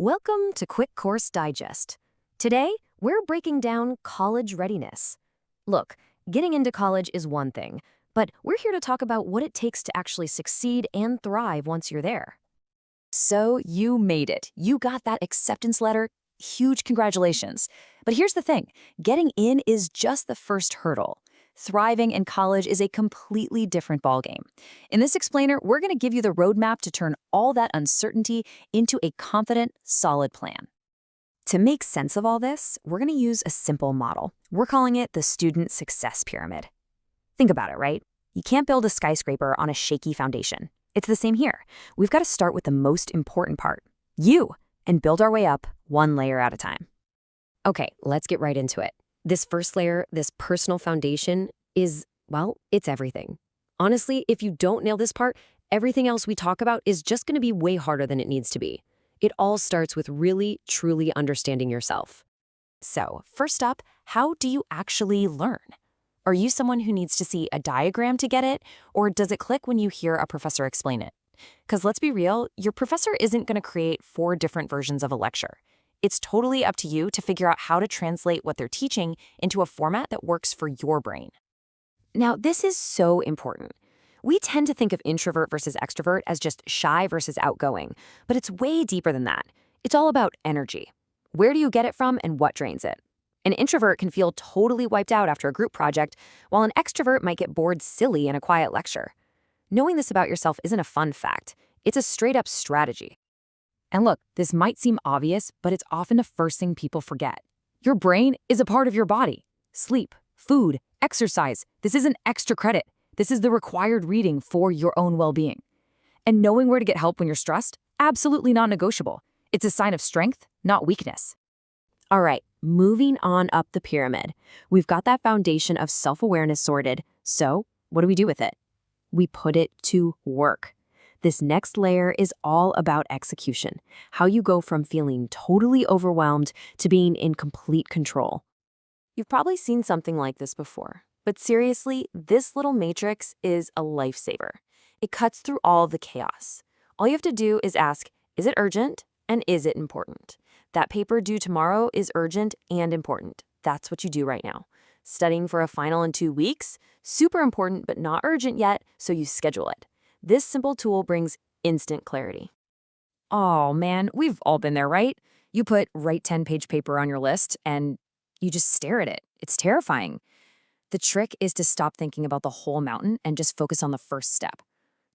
Welcome to Quick Course Digest. Today, we're breaking down college readiness. Look, getting into college is one thing, but we're here to talk about what it takes to actually succeed and thrive once you're there. So you made it. You got that acceptance letter. Huge congratulations. But here's the thing. Getting in is just the first hurdle. Thriving in college is a completely different ballgame. In this explainer, we're going to give you the roadmap to turn all that uncertainty into a confident, solid plan. To make sense of all this, we're going to use a simple model. We're calling it the Student Success Pyramid. Think about it, right? You can't build a skyscraper on a shaky foundation. It's the same here. We've got to start with the most important part, you, and build our way up one layer at a time. Okay, let's get right into it. This first layer, this personal foundation, is, well, it's everything. Honestly, if you don't nail this part, everything else we talk about is just going to be way harder than it needs to be. It all starts with really, truly understanding yourself. So, first up, how do you actually learn? Are you someone who needs to see a diagram to get it, or does it click when you hear a professor explain it? Because let's be real, your professor isn't going to create 4 different versions of a lecture. It's totally up to you to figure out how to translate what they're teaching into a format that works for your brain. Now, this is so important. We tend to think of introvert versus extrovert as just shy versus outgoing, but it's way deeper than that. It's all about energy. Where do you get it from and what drains it? An introvert can feel totally wiped out after a group project, while an extrovert might get bored silly in a quiet lecture. Knowing this about yourself isn't a fun fact. It's a straight-up strategy. And look, this might seem obvious, but it's often the first thing people forget. Your brain is a part of your body. Sleep, food, exercise. This isn't extra credit. This is the required reading for your own well-being. And knowing where to get help when you're stressed? Absolutely non-negotiable. It's a sign of strength, not weakness. All right, moving on up the pyramid. We've got that foundation of self-awareness sorted. So, what do we do with it? We put it to work. This next layer is all about execution, how you go from feeling totally overwhelmed to being in complete control. You've probably seen something like this before, but seriously, this little matrix is a lifesaver. It cuts through all the chaos. All you have to do is ask, is it urgent and is it important? That paper due tomorrow is urgent and important. That's what you do right now. Studying for a final in 2 weeks? Super important but not urgent yet, so you schedule it. This simple tool brings instant clarity. Oh man, we've all been there, right? You put write 10-page paper on your list and you just stare at it. It's terrifying. The trick is to stop thinking about the whole mountain and just focus on the first step.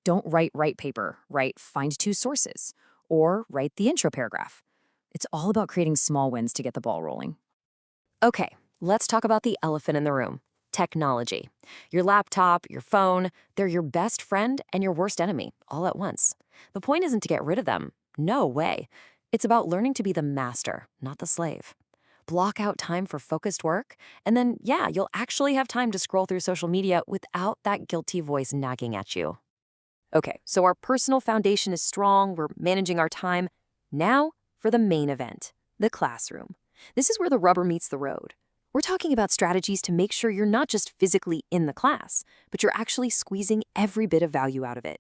Don't write paper, write find 2 sources, or write the intro paragraph. It's all about creating small wins to get the ball rolling. Okay, let's talk about the elephant in the room. Technology. Your laptop, your phone, they're your best friend and your worst enemy, all at once. The point isn't to get rid of them. No way. It's about learning to be the master, not the slave. Block out time for focused work, and then, yeah, you'll actually have time to scroll through social media without that guilty voice nagging at you. Okay, so our personal foundation is strong, we're managing our time. Now for the main event, the classroom. This is where the rubber meets the road. We're talking about strategies to make sure you're not just physically in the class, but you're actually squeezing every bit of value out of it.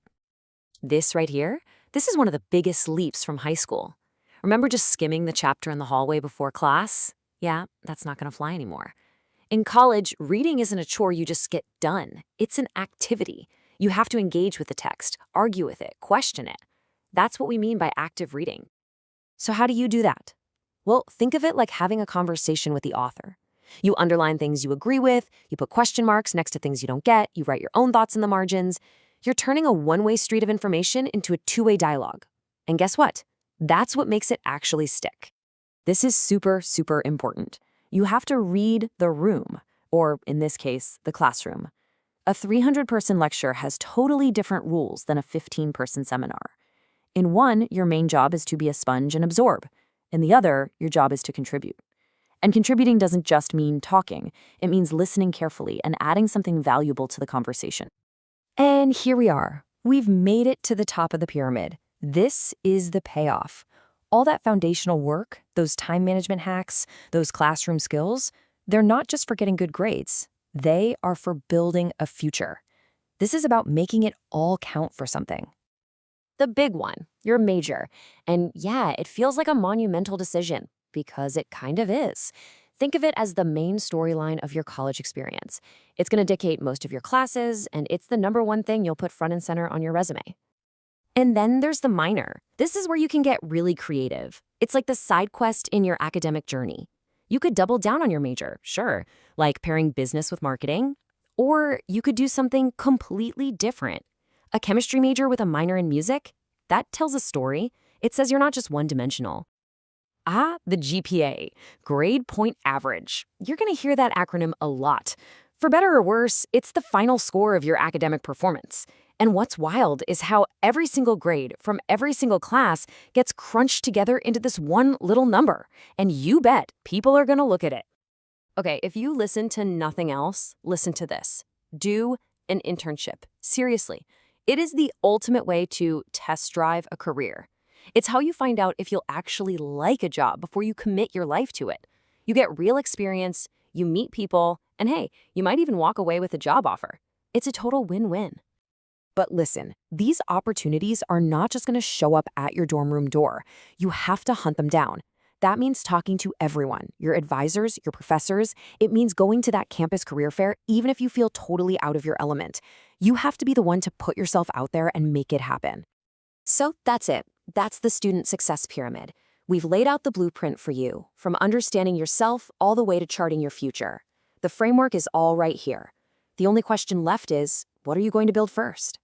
This right here, this is one of the biggest leaps from high school. Remember just skimming the chapter in the hallway before class? Yeah, that's not going to fly anymore. In college, reading isn't a chore you just get done. It's an activity. You have to engage with the text, argue with it, question it. That's what we mean by active reading. So how do you do that? Well, think of it like having a conversation with the author. You underline things you agree with, you put question marks next to things you don't get, you write your own thoughts in the margins. You're turning a one-way street of information into a two-way dialogue. And guess what? That's what makes it actually stick. This is super, super important. You have to read the room, or in this case, the classroom. A 300-person lecture has totally different rules than a 15-person seminar. In one, your main job is to be a sponge and absorb. In the other, your job is to contribute. And contributing doesn't just mean talking. It means listening carefully and adding something valuable to the conversation. And here we are. We've made it to the top of the pyramid. This is the payoff. All that foundational work, those time management hacks, those classroom skills, they're not just for getting good grades. They are for building a future. This is about making it all count for something. The big one, your major. And yeah, it feels like a monumental decision because it kind of is. Think of it as the main storyline of your college experience. It's going to dictate most of your classes, and it's the number one thing you'll put front and center on your resume. And then there's the minor. This is where you can get really creative. It's like the side quest in your academic journey. You could double down on your major, sure, like pairing business with marketing, or you could do something completely different. A chemistry major with a minor in music? That tells a story. It says you're not just one-dimensional. The GPA, grade point average. You're going to hear that acronym a lot. For better or worse, it's the final score of your academic performance. And what's wild is how every single grade from every single class gets crunched together into this one little number. And you bet people are going to look at it. Okay, if you listen to nothing else, listen to this. Do an internship. Seriously, it is the ultimate way to test drive a career. It's how you find out if you'll actually like a job before you commit your life to it. You get real experience, you meet people, and hey, you might even walk away with a job offer. It's a total win-win. But listen, these opportunities are not just going to show up at your dorm room door. You have to hunt them down. That means talking to everyone, your advisors, your professors. It means going to that campus career fair, even if you feel totally out of your element. You have to be the one to put yourself out there and make it happen. So that's it. That's the student success pyramid. We've laid out the blueprint for you, from understanding yourself all the way to charting your future. The framework is all right here. The only question left is, what are you going to build first?